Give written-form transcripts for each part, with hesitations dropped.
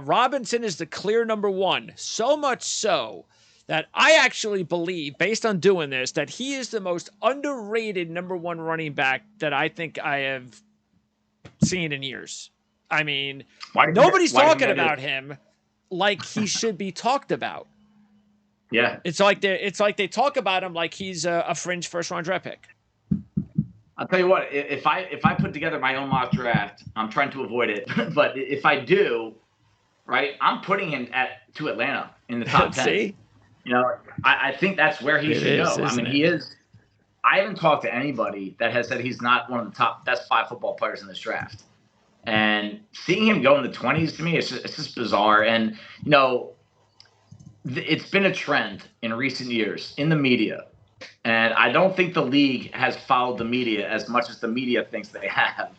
Robinson is the clear number one. So much so that I actually believe, based on doing this, that he is the most underrated number one running back that I think I have seen in years. I mean, nobody's talking about him like he should be talked about. Yeah, it's like they talk about him like he's a fringe first round draft pick. I'll tell you what, if I put together my own mock draft, I'm trying to avoid it, but if I do, right, I'm putting him to Atlanta in the top 10. See? You know, I think that's where he should go. I mean, he is. I haven't talked to anybody that has said he's not one of the top best 5 football players in this draft. And seeing him go in the 20s, to me, it's just bizarre. And, you know, it's been a trend in recent years in the media. And I don't think the league has followed the media as much as the media thinks they have,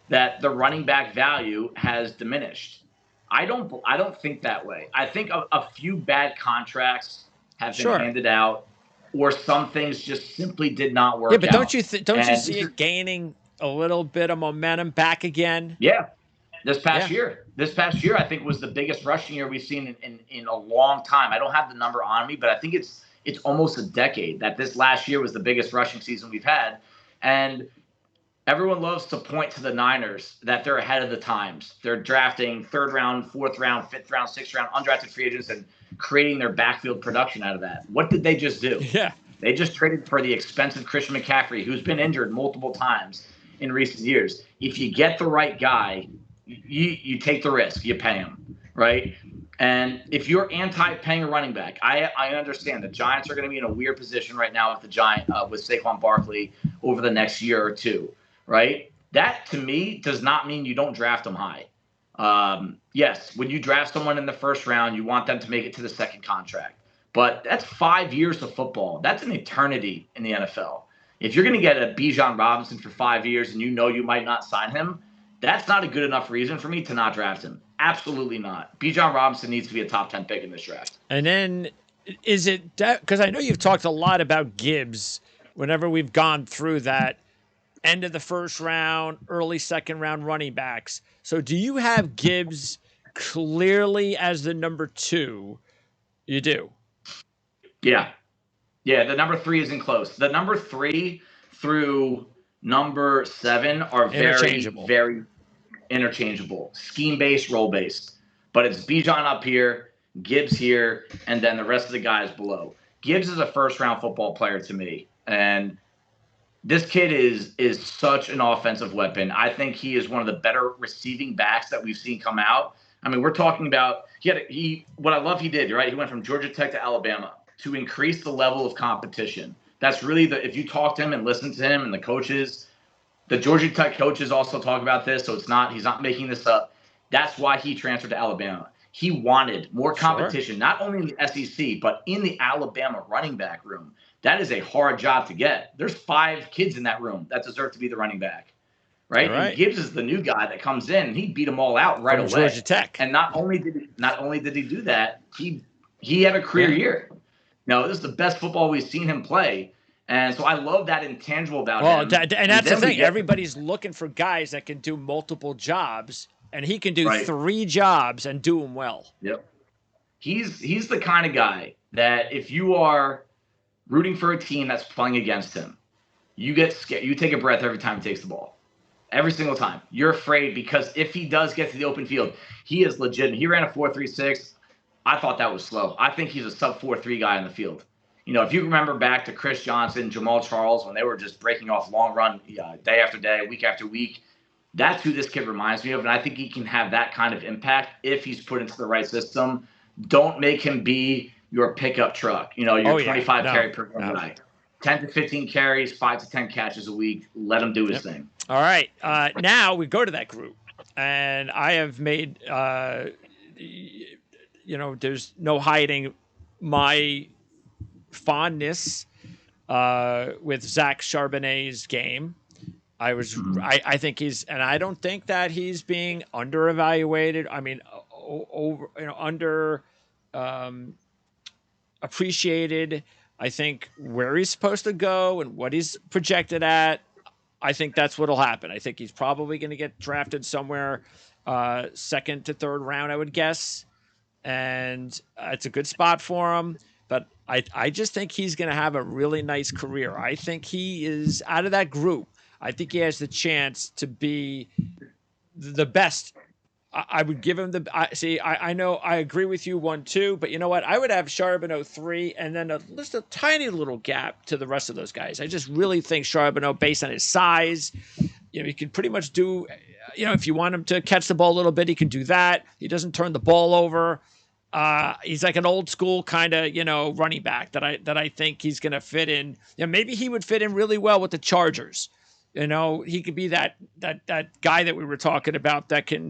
that the running back value has diminished. I don't think that way. I think a few bad contracts have been handed out, or some things just simply did not work out. Yeah, but don't you see it gaining a little bit of momentum back again? Yeah. This past year, I think, was the biggest rushing year we've seen in a long time. I don't have the number on me, but I think it's almost a decade that this last year was the biggest rushing season we've had. And everyone loves to point to the Niners that they're ahead of the times. They're drafting 3rd round, 4th round, 5th round, 6th round undrafted free agents and creating their backfield production out of that. What did they just do? Yeah. They just traded for the expensive Christian McCaffrey, who's been injured multiple times in recent years. If you get the right guy, you take the risk, you pay him, right? And if you're anti-paying a running back, I understand the Giants are going to be in a weird position right now with with Saquon Barkley over the next year or two, right? That, to me, does not mean you don't draft them high. Yes, when you draft someone in the 1st round, you want them to make it to the 2nd contract. But that's 5 years of football. That's an eternity in the NFL. If you're going to get a Bijan Robinson for 5 years and you know you might not sign him, that's not a good enough reason for me to not draft him. Absolutely not. Bijan Robinson needs to be a top 10 pick in this draft. And then is it because I know you've talked a lot about Gibbs whenever we've gone through that end of the 1st round, early 2nd round running backs. So do you have Gibbs clearly as the number 2? You do. Yeah. Yeah, the number 3 isn't close. The number 3 through number 7 are very, very interchangeable. Scheme-based, role-based. But it's Bijan up here, Gibbs here, and then the rest of the guys below. Gibbs is a 1st-round football player to me. And this kid is such an offensive weapon. I think he is one of the better receiving backs that we've seen come out. I mean, we're talking about what I love he did, right? He went from Georgia Tech to Alabama to increase the level of competition. That's really if you talk to him and listen to him and the coaches, the Georgia Tech coaches also talk about this, so he's not making this up. That's why he transferred to Alabama. He wanted more competition, not only in the SEC, but in the Alabama running back room. That is a hard job to get. There's 5 kids in that room that deserve to be the running back, right? And Gibbs is the new guy that comes in, and he beat them all out right away. Georgia Tech. And not only did he do that, he had a career year. No, this is the best football we've seen him play. And so I love that intangible about him. And that's the thing. Everybody's looking for guys that can do multiple jobs, and he can do 3 jobs and do them well. Yep. He's the kind of guy that if you are rooting for a team that's playing against him, you get scared. You take a breath every time he takes the ball. Every single time. You're afraid because if he does get to the open field, he is legit. He ran a 4.36. I thought that was slow. I think he's a sub 4.3 guy in the field. You know, if you remember back to Chris Johnson, Jamal Charles, when they were just breaking off long run day after day, week after week, that's who this kid reminds me of. And I think he can have that kind of impact if he's put into the right system. Don't make him be your pickup truck, your 25 carry per game guy. 10 to 15 carries, 5 to 10 catches a week. Let him do his thing. All right. Now we go to that group. And I have made, there's no hiding my fondness with Zach Charbonnet's game. I think and I don't think that he's being under-evaluated. I mean, appreciated. I think where he's supposed to go and what he's projected at, I think that's what'll happen. I think he's probably going to get drafted somewhere second to third round, I would guess. And it's a good spot for him. But I just think he's going to have a really nice career. I think he is out of that group. I think he has the chance to be the best. I would give him I know I agree with you 1-2, but you know what? I would have Charbonneau 3 and then just a tiny little gap to the rest of those guys. I just really think Charbonneau, based on his size, he can pretty much do, if you want him to catch the ball a little bit, he can do that. He doesn't turn the ball over. He's like an old school kind of, running back that I think he's going to fit in. Maybe he would fit in really well with the Chargers. He could be that guy that we were talking about that can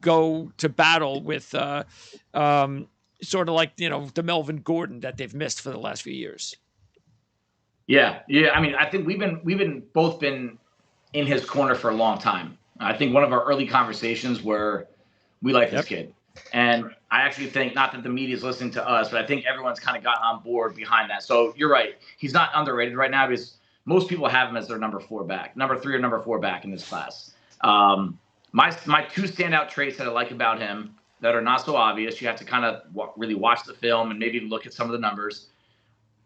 go to battle with sort of like the Melvin Gordon that they've missed for the last few years. Yeah. I mean, I think we've both been in his corner for a long time. I think one of our early conversations were we like this kid, and I actually think, not that the media is listening to us, but I think everyone's kind of gotten on board behind that. So you're right, he's not underrated right now because most people have him as their number 4 back, number 3 or number 4 back in this class. My 2 standout traits that I like about him that are not so obvious, you have to kind of really watch the film and maybe look at some of the numbers.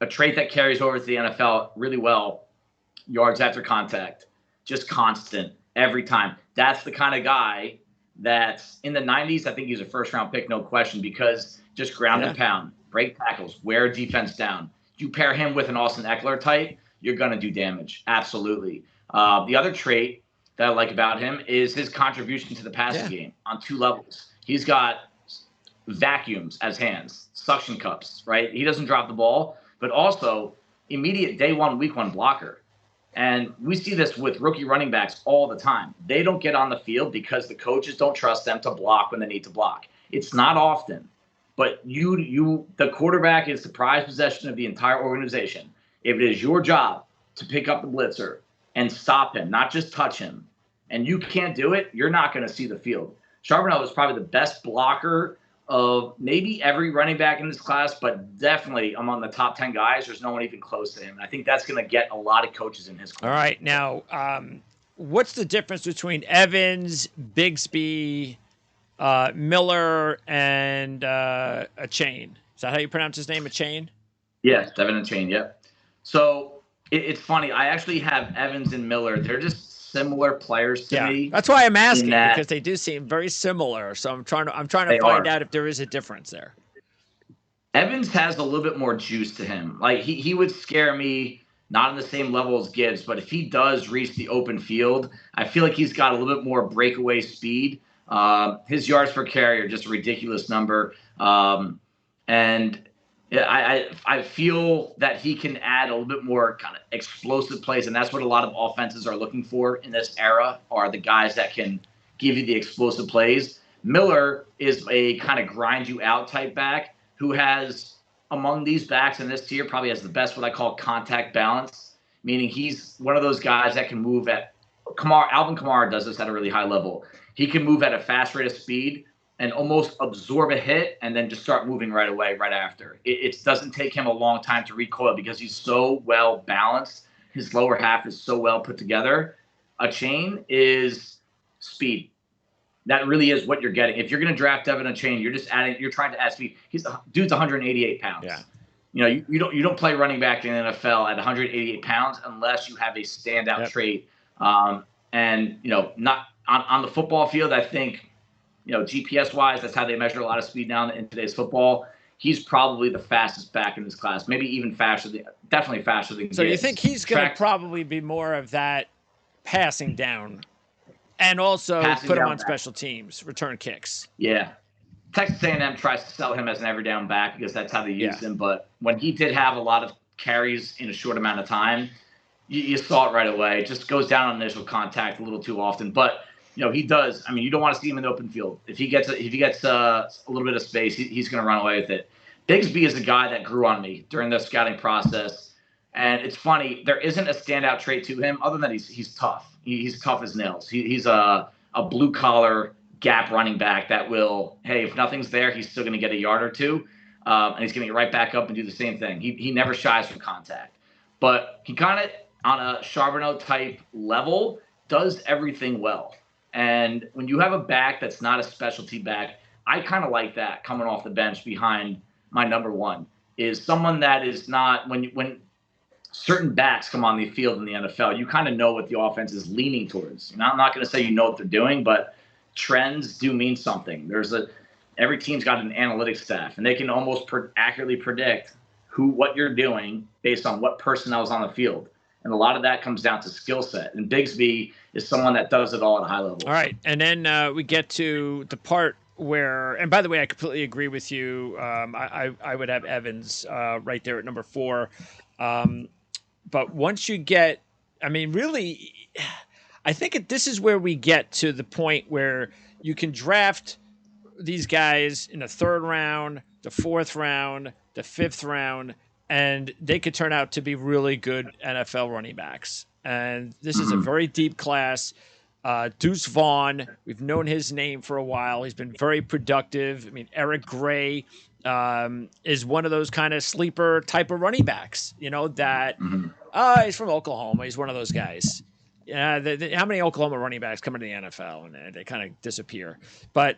A trait that carries over to the NFL really well, yards after contact, just constant every time. That's the kind of guy that's in the 90s. I think he's a first-round pick, no question, because just ground and pound, break tackles, wear defense down. You pair him with an Austin Eckler type, you're going to do damage. Absolutely. The other trait that I like about him is his contribution to the passing game on 2 levels. He's got vacuums as hands, suction cups, right? He doesn't drop the ball, but also immediate day 1, week 1 blocker. And we see this with rookie running backs all the time. They don't get on the field because the coaches don't trust them to block when they need to block. It's not often, but the quarterback is the prized possession of the entire organization. If it is your job to pick up the blitzer and stop him, not just touch him, and you can't do it, you're not going to see the field. Charbonneau is probably the best blocker of maybe every running back in this class, but definitely among the top 10 guys, there's no one even close to him. And I think that's going to get a lot of coaches in his corner. All right. Now, what's the difference between Evans, Bigsby, Miller, and Achane? Is that how you pronounce his name, Achane? Yes, Evan Achane, yep. So it's funny. I actually have Evans and Miller. They're just similar players to me. That's why I'm asking, because they do seem very similar. So I'm trying to find out if there is a difference there. Evans has a little bit more juice to him. Like he would scare me, not on the same level as Gibbs, but if he does reach the open field, I feel like he's got a little bit more breakaway speed. His yards per carry are just a ridiculous number. And I feel that he can add a little bit more kind of explosive plays, and that's what a lot of offenses are looking for in this era, are the guys that can give you the explosive plays. Miller is a kind of grind you out type back who has, among these backs in this tier, probably has the best what I call contact balance, meaning he's one of those guys that can move at Alvin Kamara does this at a really high level. He can move at a fast rate of speed and almost absorb a hit and then just start moving right away, right after. It doesn't take him a long time to recoil because he's so well balanced. His lower half is so well put together. Achane is speed. That really is what you're getting. If you're going to draft Devin Achane, you're trying to add speed. Dude's 188 pounds. Yeah. You don't play running back in the NFL at 188 pounds unless you have a standout trait. And not on the football field, I think, GPS wise, that's how they measure a lot of speed now in today's football. He's probably the fastest back in this class, maybe even definitely faster than Gibbs. So you think he's going to probably be more of that passing down and also put him on special teams, return kicks? Yeah. Texas A&M tries to sell him as an every down back because that's how they use him. But when he did have a lot of carries in a short amount of time, you saw it right away. It just goes down on initial contact a little too often. But he does. I mean, you don't want to see him in the open field. If he gets a little bit of space, he's going to run away with it. Bigsby is a guy that grew on me during the scouting process, and it's funny. There isn't a standout trait to him other than he's tough. He's tough as nails. He's a blue collar gap running back that will, hey, if nothing's there, he's still going to get a yard or two, and he's going to get right back up and do the same thing. He never shies from contact, but he kind of on a Charbonneau type level does everything well. And when you have a back that's not a specialty back, I kind of like that coming off the bench behind my number one is someone that is not when certain backs come on the field in the NFL, you kind of know what the offense is leaning towards. I'm not going to say you know what they're doing, but trends do mean something. Every team's got an analytics staff, and they can almost accurately predict what you're doing based on what personnel is on the field. And a lot of that comes down to skill set. And Bigsby is someone that does it all at a high level. All right. And then we get to the part where, and by the way, I completely agree with you. I would have Evans right there at number 4. But once you get, I mean, really, I think this is where we get to the point where you can draft these guys in the 3rd round, the 4th round, the 5th round, and they could turn out to be really good NFL running backs. And this is a very deep class. Deuce Vaughn, we've known his name for a while. He's been very productive. I mean, Eric Gray is one of those kind of sleeper type of running backs, that he's from Oklahoma. He's one of those guys. How many Oklahoma running backs come into the NFL and they kind of disappear? But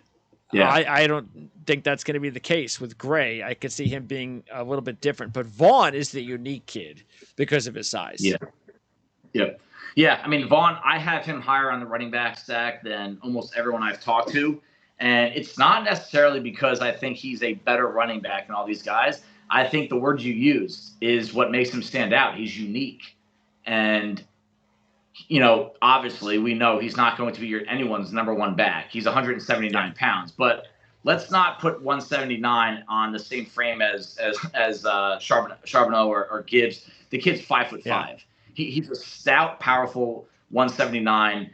I don't think that's going to be the case with Gray. I could see him being a little bit different. But Vaughn is the unique kid because of his size. Yeah. I mean, Vaughn, I have him higher on the running back stack than almost everyone I've talked to. And it's not necessarily because I think he's a better running back than all these guys. I think the word you used is what makes him stand out. He's unique. And, obviously we know he's not going to be anyone's number one back. He's 179 pounds. But let's not put 179 on the same frame as Charbonneau or Gibbs. The kid's 5'5". He's a stout, powerful 179.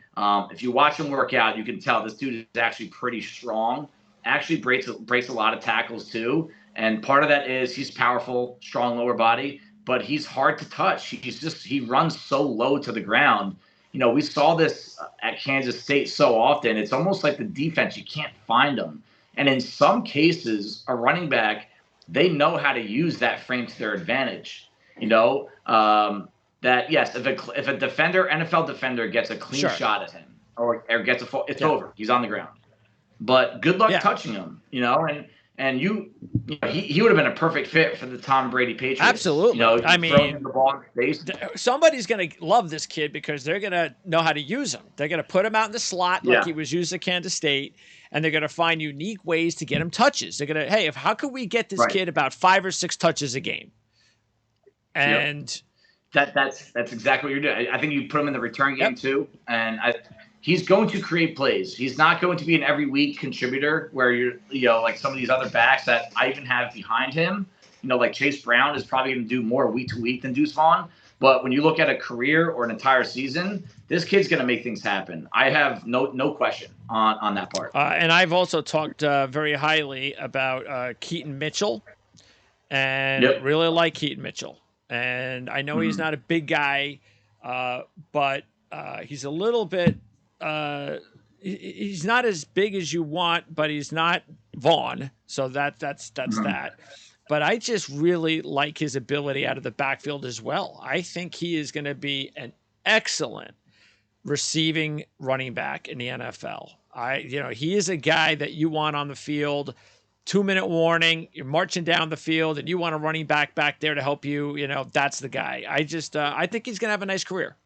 If you watch him work out, you can tell this dude is actually pretty strong. Actually breaks a lot of tackles too. And part of that is he's powerful, strong lower body, but he's hard to touch. He runs so low to the ground. We saw this at Kansas State so often. It's almost like the defense, you can't find him. And in some cases, a running back, they know how to use that frame to their advantage. That yes, if a NFL defender gets a clean shot at him or gets a it's over. He's on the ground. But good luck touching him, and he would have been a perfect fit for the Tom Brady Patriots. Absolutely. I mean, the ball in space. Somebody's going to love this kid because they're going to know how to use him. They're going to put him out in the slot like he was used at Kansas State, and they're going to find unique ways to get him touches. They're going to, how can we get this kid about 5 or 6 touches a game? And that's exactly what you're doing. I think you put him in the return game too, and he's going to create plays. He's not going to be an every week contributor where you're, like some of these other backs that I even have behind him. Like Chase Brown is probably going to do more week to week than Deuce Vaughn. But when you look at a career or an entire season, this kid's going to make things happen. I have no question on that part. And I've also talked very highly about Keaton Mitchell, and really like Keaton Mitchell. And I know he's not a big guy, but he's a little bit. He's not as big as you want, but he's not Vaughn. So that's that. But I just really like his ability out of the backfield as well. I think he is going to be an excellent receiving running back in the NFL. He is a guy that you want on the field. 2-minute warning, you're marching down the field, and you want a running back there to help you. That's the guy. I think he's going to have a nice career.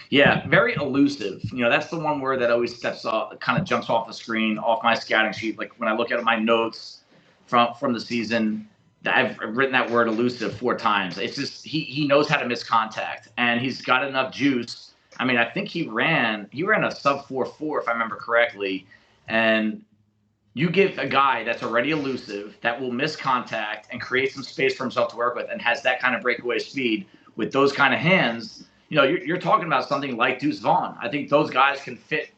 Yeah, very elusive. That's the one word that always steps off, kind of jumps off the screen, off my scouting sheet. Like when I look at my notes from the season, I've written that word elusive 4 times. It's just he knows how to miss contact, and he's got enough juice. I mean, I think he ran a sub 4.4 if I remember correctly, and you give a guy that's already elusive, that will miss contact and create some space for himself to work with, and has that kind of breakaway speed with those kind of hands. You're talking about something like Deuce Vaughn. I think those guys can fit.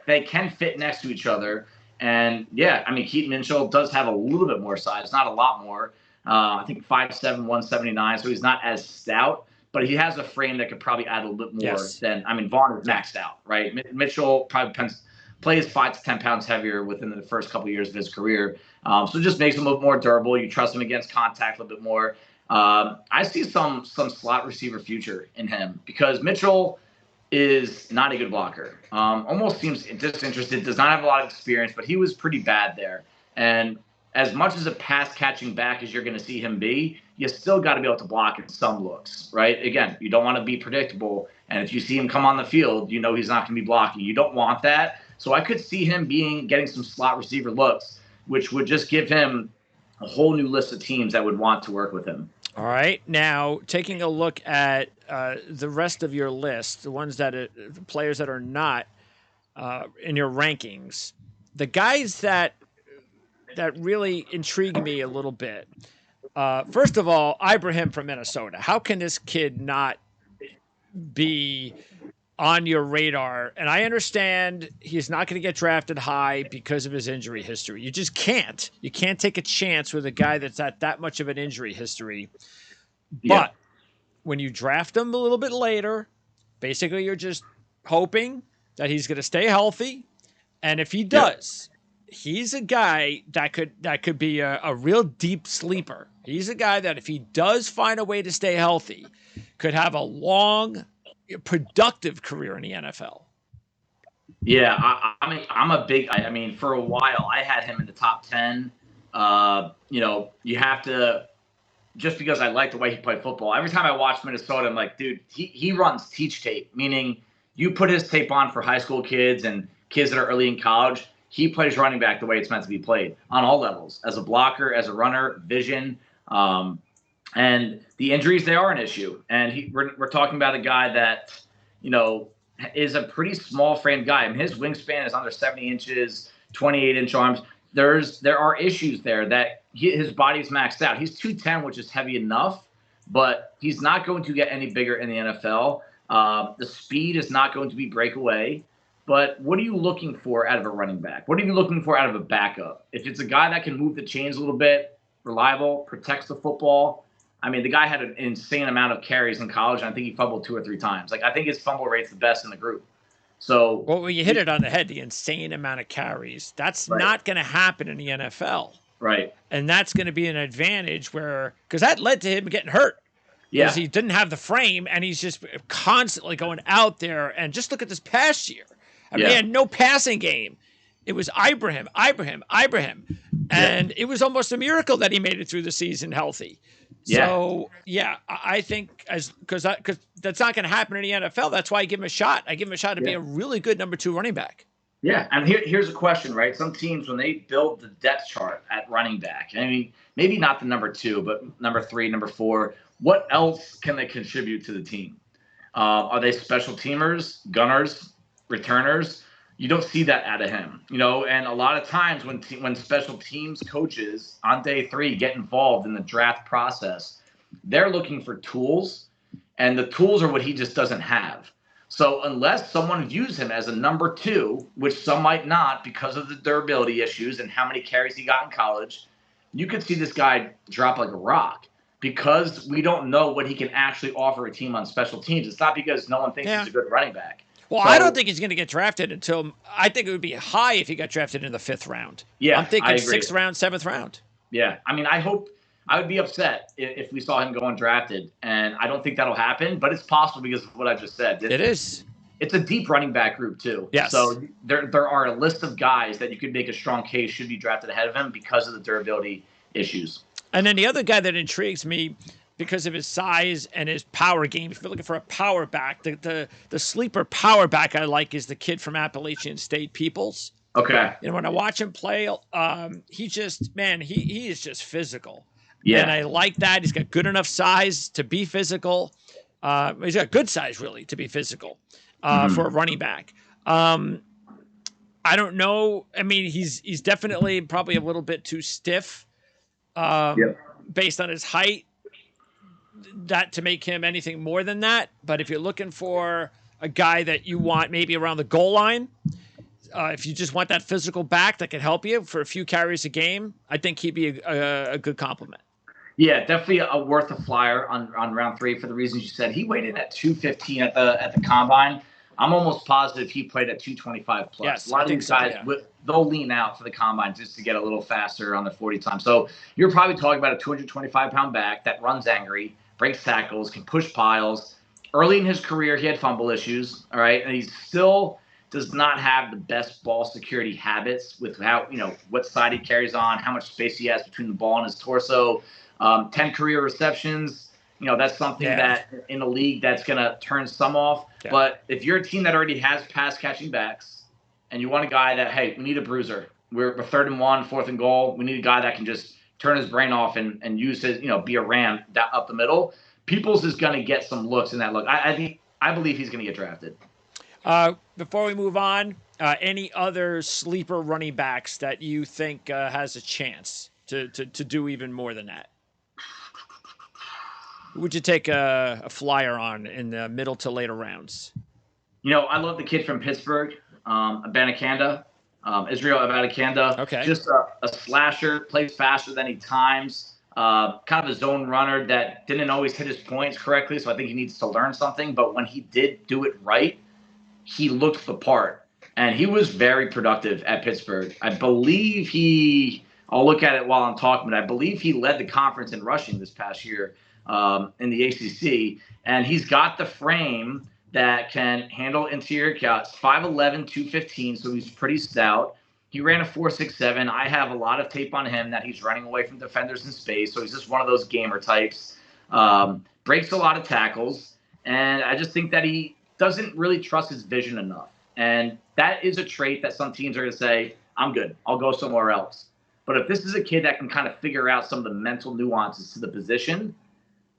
They can fit next to each other. And Keaton Mitchell does have a little bit more size, not a lot more. I think 5'7", 179. So he's not as stout, but he has a frame that could probably add a little bit more than. Vaughn is maxed out, right? Mitchell probably plays 5 to 10 pounds heavier within the first couple of years of his career. So it just makes him a little more durable. You trust him against contact a little bit more. I see some slot receiver future in him because Mitchell, is not a good blocker. Almost seems disinterested, does not have a lot of experience, but he was pretty bad there. And as much as a pass catching back as you're going to see him be, you still got to be able to block in some looks, right? Again, you don't want to be predictable. And if you see him come on the field, you know he's not going to be blocking. You don't want that. So I could see him getting some slot receiver looks, which would just give him a whole new list of teams that would want to work with him. All right. Now, taking a look at the rest of your list, the ones the players that are not in your rankings, the guys that really intrigue me a little bit. First of all, Ibrahim from Minnesota. How can this kid not be on your radar? And I understand he's not going to get drafted high because of his injury history. You just can't. You can't take a chance with a guy that's at that much of an injury history. But when you draft him a little bit later, basically you're just hoping that he's going to stay healthy. And if he does, he's a guy that could be a real deep sleeper. He's a guy that if he does find a way to stay healthy, could have a long, productive career in the NFL. Yeah, I mean, for a while I had him in the top 10. You have to, just because I like the way he played football. Every time I watch Minnesota, I'm like, dude, he runs teach tape, meaning you put his tape on for high school kids and kids that are early in college. He plays running back the way it's meant to be played on all levels, as a blocker, as a runner, vision. And the injuries, they are an issue. And we're talking about a guy that, is a pretty small frame guy. I mean, his wingspan is under 70 inches, 28-inch arms. There are issues there that his body's maxed out. He's 210, which is heavy enough, but he's not going to get any bigger in the NFL. The speed is not going to be breakaway. But what are you looking for out of a running back? What are you looking for out of a backup? If it's a guy that can move the chains a little bit, reliable, protects the football. I mean, the guy had an insane amount of carries in college, and I think he fumbled 2 or 3 times. Like, I think his fumble rate's the best in the group. So, well, you hit it on the head, the insane amount of carries. That's not going to happen in the NFL. Right. And that's going to be an advantage because that led to him getting hurt. Yeah. Because he didn't have the frame, and he's just constantly going out there. And just look at this past year. I mean, he had no passing game. It was Ibrahim. And it was almost a miracle that he made it through the season healthy. Yeah. So, I think because that's not going to happen in the NFL. That's why I give him a shot. I give him a shot to be a really good number 2 running back. Yeah, and here's a question, right? Some teams, when they build the depth chart at running back, I mean, maybe not the number 2, but number 3, number 4, what else can they contribute to the team? Are they special teamers, gunners, returners? You don't see that out of him, and a lot of times when special teams coaches on day 3 get involved in the draft process, they're looking for tools, and the tools are what he just doesn't have. So unless someone views him as a number 2, which some might not because of the durability issues and how many carries he got in college, you could see this guy drop like a rock because we don't know what he can actually offer a team on special teams. It's not because no one thinks he's a good running back. Well, I don't think he's going to get drafted I think it would be high if he got drafted in the 5th round. Yeah, I'm thinking 6th round, 7th round. Yeah, I mean, I would be upset if we saw him go undrafted, and I don't think that'll happen, but it's possible because of what I just said. It is. It's a deep running back group, too. Yes. So there are a list of guys that you could make a strong case should be drafted ahead of him because of the durability issues. And then the other guy that intrigues me because of his size and his power game. If you're looking for a power back, the sleeper power back I like is the kid from Appalachian State, Peoples. Okay. When I watch him play, he is just physical. Yeah. And I like that. He's got good enough size to be physical. He's got good size, really, to be physical for a running back. I don't know. I mean, he's definitely probably a little bit too stiff based on his height. That to make him anything more than that. But if you're looking for a guy that you want maybe around the goal line, if you just want that physical back that can help you for a few carries a game, I think he'd be a good compliment. Yeah, definitely worth a flyer on round 3 for the reasons you said. He weighed in at 215 at the combine. I'm almost positive he played at 225 plus. Yes, a lot of these guys, they'll lean out for the combine just to get a little faster on the 40 time. So you're probably talking about a 225-pound back that runs angry, breaks tackles, can push piles, early in his career, he had fumble issues, all right? And he still does not have the best ball security habits with how, what side he carries on, how much space he has between the ball and his torso. 10 career receptions, that's something that in a league that's going to turn some off. Yeah. But if you're a team that already has pass catching backs and you want a guy that, hey, we need a bruiser. We're 3rd and 1, 4th and goal. We need a guy that can just turn his brain off and use his, be a ram up the middle. Peoples is going to get some looks in that look. I believe he's going to get drafted. Before we move on, any other sleeper running backs that you think has a chance to do even more than that? Who would you take a flyer on in the middle to later rounds? I love the kid from Pittsburgh, Abanikanda, Israel Abanikanda. Okay. Just a slasher, plays faster than he times. Kind of a zone runner that didn't always hit his points correctly, so I think he needs to learn something. But when he did do it right, he looked the part. And he was very productive at Pittsburgh. I believe I'll look at it while I'm talking, but I believe he led the conference in rushing this past year in the ACC. And he's got the frame that can handle interior cuts, 5'11", 215, so he's pretty stout. He ran a 4.67. I have a lot of tape on him that he's running away from defenders in space, so he's just one of those gamer types. Breaks a lot of tackles, and I just think that he doesn't really trust his vision enough. And that is a trait that some teams are going to say, I'm good. I'll go somewhere else. But if this is a kid that can kind of figure out some of the mental nuances to the position,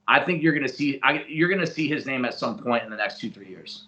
I think you're going to see his name at some point in the next 2-3 years.